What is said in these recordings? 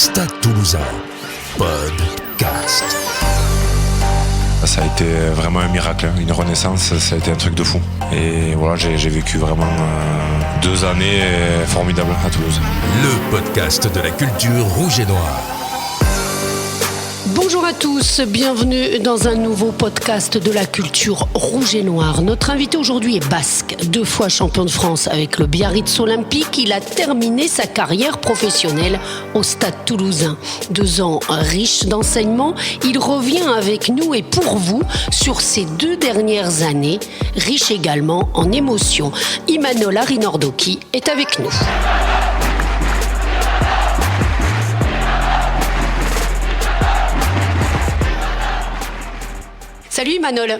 Stade Toulousain, podcast. Ça a été vraiment un miracle, une renaissance, ça a été un truc de fou. Et voilà, j'ai vécu vraiment 2 années formidables à Toulouse. Le podcast de la culture rouge et noire. Bonjour à tous, bienvenue dans un nouveau podcast de la culture rouge et noire. Notre invité aujourd'hui est basque, 2 fois champion de France avec le Biarritz Olympique. Il a terminé sa carrière professionnelle au Stade Toulousain. 2 ans riches d'enseignements, il revient avec nous et pour vous sur ces 2 dernières années, riches également en émotions. Imanol Arinordoki est avec nous. Salut Imanol.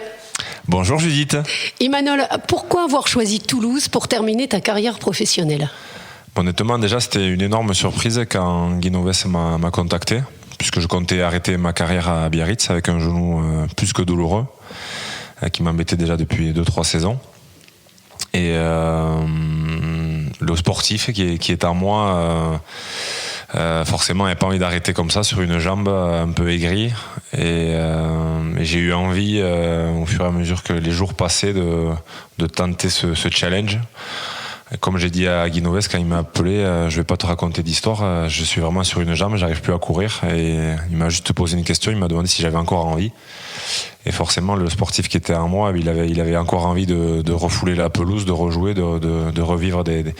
Bonjour Judith. Imanol, pourquoi avoir choisi Toulouse pour terminer ta carrière professionnelle ? Honnêtement, déjà, c'était une énorme surprise quand Guy Novès m'a contacté, puisque je comptais arrêter ma carrière à Biarritz avec un genou plus que douloureux, qui m'embêtait déjà depuis 2-3 saisons. Et le sportif qui est en moi... forcément, j'avais pas envie d'arrêter comme ça sur une jambe un peu aigrie et j'ai eu envie au fur et à mesure que les jours passaient de tenter ce challenge. Et comme j'ai dit à Guy Novès quand il m'a appelé, je vais pas te raconter d'histoire, je suis vraiment sur une jambe, j'arrive plus à courir, et il m'a juste posé une question, il m'a demandé si j'avais encore envie. Et forcément, le sportif qui était en moi, il avait encore envie de refouler la pelouse, de rejouer, de revivre des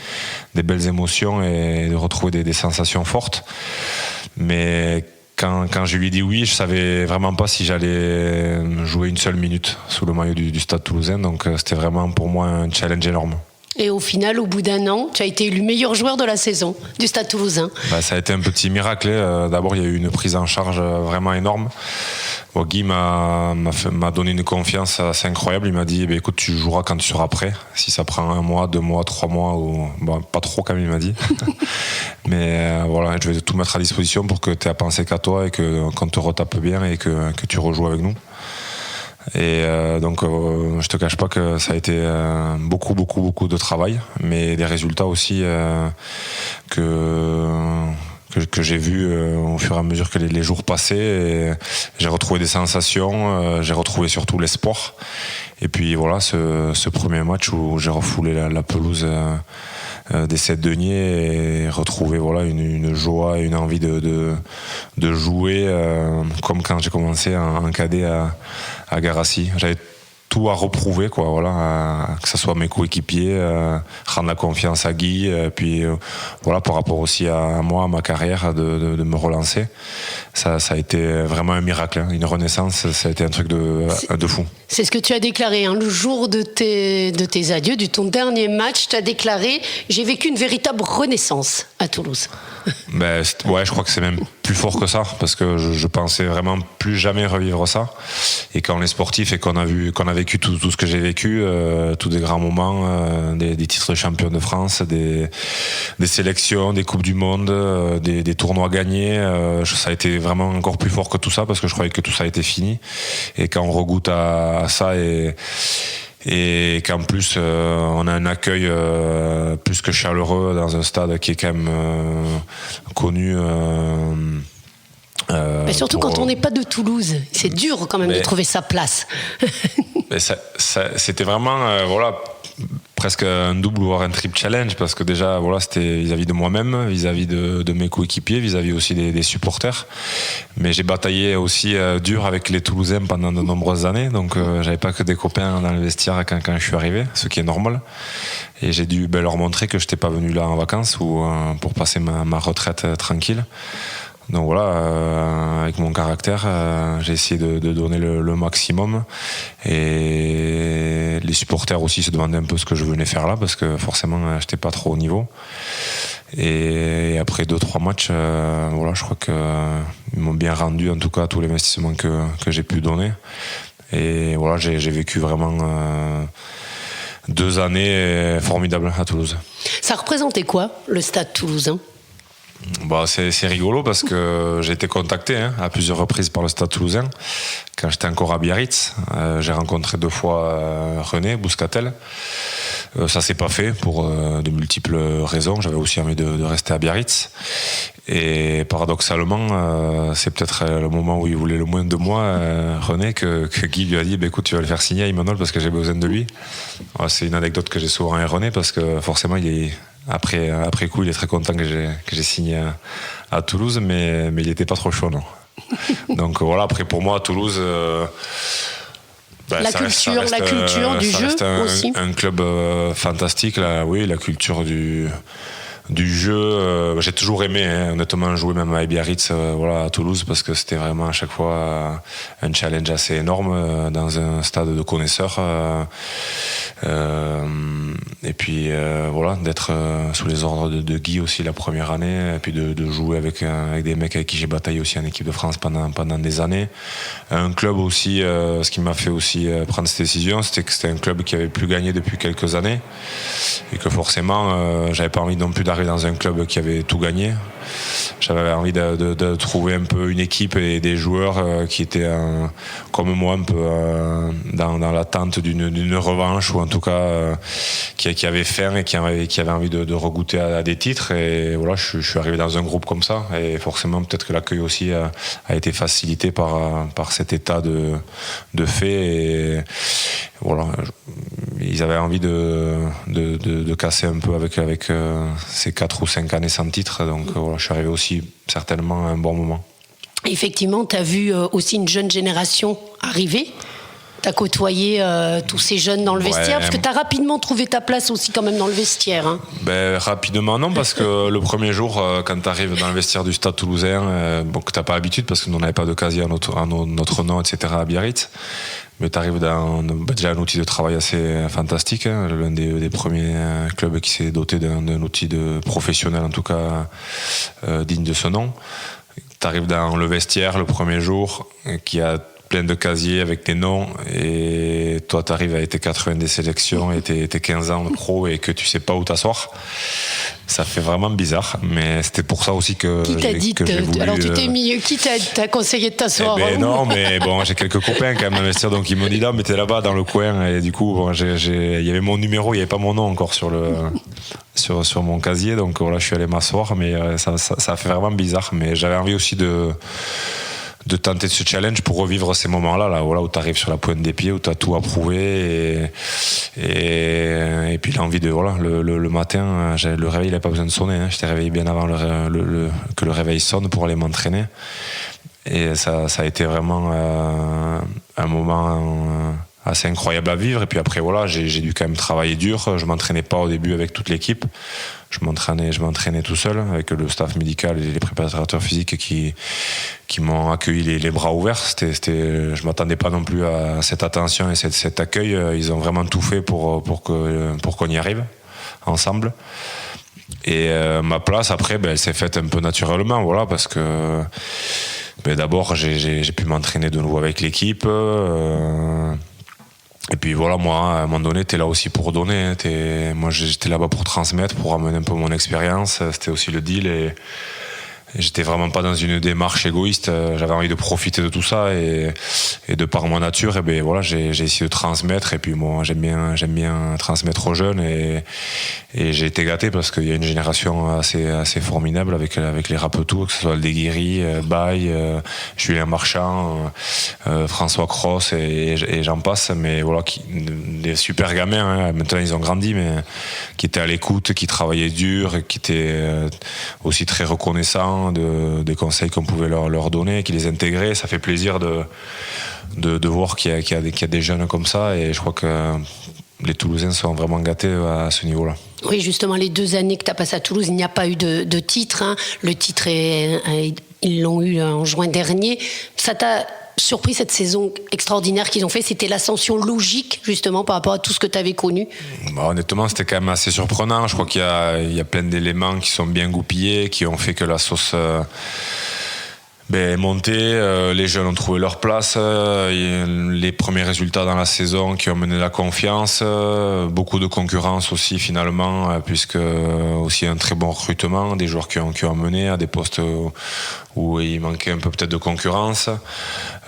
belles émotions et de retrouver des sensations fortes. Mais quand je lui ai dit oui, je savais vraiment pas si j'allais jouer une seule minute sous le maillot du Stade Toulousain. Donc c'était vraiment pour moi un challenge énorme. Et au final, au bout d'1 an, tu as été élu meilleur joueur de la saison du Stade Toulousain. Ça a été un petit miracle. D'abord, il y a eu une prise en charge vraiment énorme. Bon, Guy m'a donné une confiance assez incroyable. Il m'a dit écoute, tu joueras quand tu seras prêt. Si ça prend 1 mois, 2 mois, 3 mois, ou pas trop comme il m'a dit. Mais voilà, je vais tout mettre à disposition pour que tu aies à penser qu'à toi et qu'on te retape bien et que tu rejoues avec nous. Et donc je te cache pas que ça a été beaucoup de travail, mais des résultats aussi que j'ai vu au fur et à mesure que les jours passaient. Et j'ai retrouvé des sensations, j'ai retrouvé surtout l'espoir. Et puis voilà, ce premier match où j'ai refoulé la pelouse des 7 deniers et retrouvé voilà une joie et une envie de jouer comme quand j'ai commencé en cadet à Garassi. J'avais tout à reprouver, quoi, voilà, que ce soit mes coéquipiers, rendre la confiance à Guy, puis voilà, par rapport aussi à moi, à ma carrière, de me relancer. Ça a été vraiment un miracle, hein, une renaissance, ça a été un truc de fou. C'est ce que tu as déclaré, hein, le jour de tes adieux, de ton dernier match, tu as déclaré « J'ai vécu une véritable renaissance à Toulouse ». Ouais, je crois que c'est même plus fort que ça, parce que je pensais vraiment plus jamais revivre ça. Et quand on est sportif et qu'on a vécu tout ce que j'ai vécu, tous des grands moments, des titres de champion de France, des sélections, des coupes du monde, des tournois gagnés, ça a été vraiment encore plus fort que tout ça, parce que je croyais que tout ça était fini. Et quand on regoute à ça et qu'en plus on a un accueil plus que chaleureux dans un stade qui est quand même connu. Mais surtout quand on n'est pas de Toulouse, c'est dur quand même de trouver sa place. C'était vraiment voilà, presque un double voire un triple challenge, parce que déjà voilà, c'était vis-à-vis de moi-même, vis-à-vis de mes coéquipiers, vis-à-vis aussi des supporters. Mais j'ai bataillé aussi dur avec les Toulousains pendant de nombreuses années, donc j'avais pas que des copains dans le vestiaire quand je suis arrivé, ce qui est normal. Et j'ai dû leur montrer que j'étais pas venu là en vacances ou pour passer ma retraite tranquille. Donc voilà, avec mon caractère, j'ai essayé de donner le maximum. Et les supporters aussi se demandaient un peu ce que je venais faire là, parce que forcément, j'étais pas trop au niveau. Et après 2-3 matchs, voilà, je crois qu'ils m'ont bien rendu, en tout cas, tout l'investissement que j'ai pu donner. Et voilà, j'ai vécu vraiment 2 années formidables à Toulouse. Ça représentait quoi, le Stade Toulousain ? C'est rigolo parce que j'ai été contacté à plusieurs reprises par le Stade Toulousain. Quand j'étais encore à Biarritz, j'ai rencontré 2 fois René Bouscatel. Ça s'est pas fait pour de multiples raisons. J'avais aussi envie de rester à Biarritz. Et paradoxalement, c'est peut-être le moment où il voulait le moins de moi, René, que Guy lui a dit écoute, tu vas le faire signer à Imanol parce que j'ai besoin de lui. Alors, c'est une anecdote que j'ai souvent avec René parce que forcément, après coup, il est très content que j'ai signé à Toulouse, mais il n'était pas trop chaud, non. Donc voilà, après pour moi, à Toulouse. La culture du jeu aussi. Un club fantastique, là, oui, la culture du jeu. J'ai toujours aimé, honnêtement, jouer même à Biarritz, à Toulouse, parce que c'était vraiment à chaque fois un challenge assez énorme dans un stade de connaisseurs. Et puis d'être sous les ordres de Guy aussi la première année, et puis de jouer avec des mecs avec qui j'ai bataillé aussi en équipe de France pendant des années. Un club aussi, ce qui m'a fait aussi prendre cette décision, c'était que c'était un club qui avait plus gagné depuis quelques années, et que forcément j'avais pas envie non plus d'arriver dans un club qui avait tout gagné. J'avais envie de trouver un peu une équipe et des joueurs qui étaient comme moi un peu dans l'attente d'une revanche, ou en tout cas qui avaient faim et qui avaient envie de regoûter à des titres. Et voilà, je suis arrivé dans un groupe comme ça, et forcément peut-être que l'accueil aussi a été facilité par cet état de fait. Et voilà, ils avaient envie de casser un peu avec ces 4 ou 5 années sans titre. Donc voilà, je suis arrivé aussi certainement à un bon moment. Effectivement, tu as vu aussi une jeune génération arriver. Tu as côtoyé tous ces jeunes dans le vestiaire, parce que tu as rapidement trouvé ta place aussi quand même dans le vestiaire. Hein. Rapidement non, parce que le premier jour, quand tu arrives dans le vestiaire du Stade Toulousain, que tu n'as pas l'habitude, parce que nous n'avait pas de casier à notre nom, etc. à Biarritz. Mais tu arrives dans déjà un outil de travail assez fantastique, l'un des premiers clubs qui s'est doté d'un outil de professionnel, en tout cas digne de ce nom. Tu arrives dans le vestiaire le premier jour, qui a plein de casiers avec tes noms, et toi tu arrives avec tes 90 sélections et tes 15 ans de pro, et que tu sais pas où t'asseoir. Ça fait vraiment bizarre, mais c'était pour ça aussi que qui t'a dit alors tu t'es mis, qui t'a conseillé de t'asseoir? Non, mais bon, j'ai quelques copains quand même dans le vestiaire, donc ils m'ont dit là, mais t'es là-bas dans le coin, et du coup il y avait mon numéro, il n'y avait pas mon nom encore sur mon casier, donc voilà, je suis allé m'asseoir, mais ça fait vraiment bizarre. Mais j'avais envie aussi de tenter ce challenge pour revivre ces moments-là, où tu arrives sur la pointe des pieds, où tu as tout approuvé, et puis l'envie de le matin, le réveil il n'avait pas besoin de sonner, j'étais réveillé bien avant que le réveil sonne pour aller m'entraîner, et ça a été vraiment un moment assez incroyable à vivre. Et puis après j'ai dû quand même travailler dur. Je m'entraînais pas au début avec toute l'équipe, je m'entraînais tout seul avec le staff médical et les préparateurs physiques qui m'ont accueilli les bras ouverts. Je m'attendais pas non plus à cette attention et cet accueil. Ils ont vraiment tout fait pour qu'on y arrive ensemble. Et ma place après, elle s'est faite un peu naturellement, parce que d'abord j'ai pu m'entraîner de nouveau avec l'équipe. Et puis moi, à un moment donné, t'es là aussi pour donner. Moi, j'étais là-bas pour transmettre, pour amener un peu mon expérience. C'était aussi le deal, et j'étais vraiment pas dans une démarche égoïste. J'avais envie de profiter de tout ça, et de par ma nature, j'ai essayé de transmettre. Et puis moi, j'aime bien transmettre aux jeunes, et j'ai été gâté parce qu'il y a une génération assez formidable avec les Rapetou, que ce soit le Deguiri, Baye, Julien Marchand, François Cross, et j'en passe. Mais des super gamins. Maintenant, ils ont grandi, mais qui étaient à l'écoute, qui travaillaient dur, et qui étaient aussi très reconnaissants des conseils qu'on pouvait leur donner, qui les intégraient. Ça fait plaisir de voir qu'il y a des jeunes comme ça, et je crois que les Toulousains sont vraiment gâtés à ce niveau-là. Oui, justement, les 2 années que tu as passées à Toulouse, il n'y a pas eu de titre. Le titre, ils l'ont eu en juin dernier. Ça t'a surpris, cette saison extraordinaire qu'ils ont fait? C'était l'ascension logique, justement, par rapport à tout ce que tu avais connu? Honnêtement, c'était quand même assez surprenant. Je crois qu'il y a plein d'éléments qui sont bien goupillés, qui ont fait que la sauce monter, les jeunes ont trouvé leur place, les premiers résultats dans la saison qui ont mené la confiance, beaucoup de concurrence aussi finalement, puisque aussi un très bon recrutement, des joueurs qui ont mené à des postes où il manquait un peu peut-être de concurrence,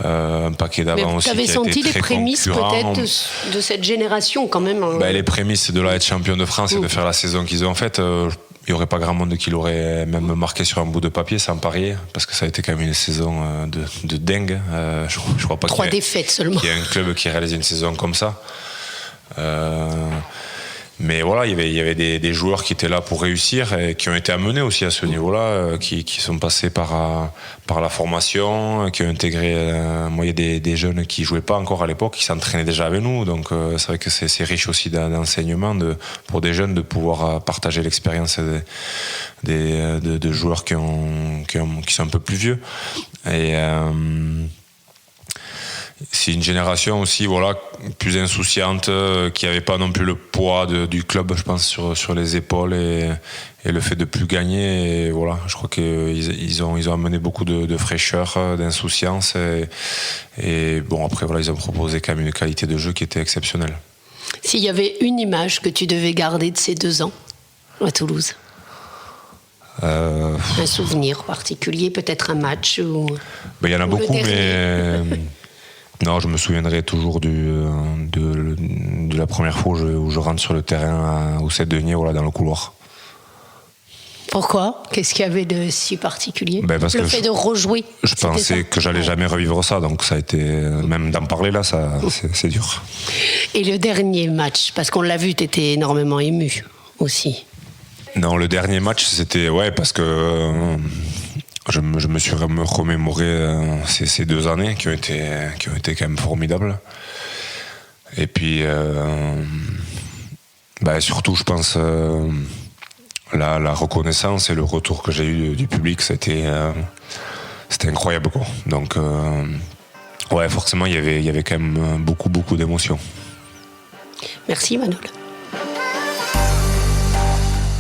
un paquet d'avant aussi qui a été très concurrent. Tu avais senti les prémices peut-être de cette génération quand même Les prémices de être champion de France et de faire la saison qu'ils ont faite. Il n'y aurait pas grand monde qui l'aurait même marqué sur un bout de papier sans parier, parce que ça a été quand même une saison de dingue. Je crois pas 3 défaites seulement. Qu'il y ait un club qui réalise une saison comme ça. Mais voilà, il y avait des joueurs qui étaient là pour réussir et qui ont été amenés aussi à ce niveau-là, qui sont passés par la formation, qui ont intégré. Moi, il y a des jeunes qui jouaient pas encore à l'époque, qui s'entraînaient déjà avec nous. Donc, c'est vrai que c'est riche aussi d'enseignement pour des jeunes de pouvoir partager l'expérience de joueurs qui sont un peu plus vieux. Et c'est une génération aussi plus insouciante, qui n'avait pas non plus le poids du club, je pense, sur les épaules et le fait de plus gagner. Et voilà, je crois qu'ils ont amené beaucoup de fraîcheur, d'insouciance et bon, après ils ont proposé quand même une qualité de jeu qui était exceptionnelle. S'il y avait une image que tu devais garder de ces 2 ans à Toulouse, un souvenir particulier, peut-être un match ou... Il y en a beaucoup, mais... Non, je me souviendrai toujours de la première fois où je rentre sur le terrain au Sept-Deniers, dans le couloir. Pourquoi ? Qu'est-ce qu'il y avait de si particulier ? Parce le fait de rejouer. Je pensais que j'allais jamais revivre ça, donc ça a été, même d'en parler là, c'est dur. Et le dernier match, parce qu'on l'a vu, tu étais énormément ému aussi. Non, le dernier match, c'était parce que je me suis remémoré ces 2 années qui ont été quand même formidables. Et puis surtout, je pense, la reconnaissance et le retour que j'ai eu du public, c'était incroyable, quoi. Donc forcément, il y avait quand même beaucoup d'émotions. Merci Manol.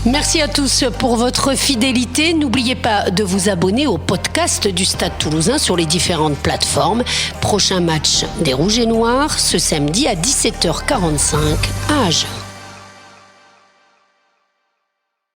Merci à tous pour votre fidélité. N'oubliez pas de vous abonner au podcast du Stade Toulousain sur les différentes plateformes. Prochain match des Rouges et Noirs ce samedi à 17h45 à Agen.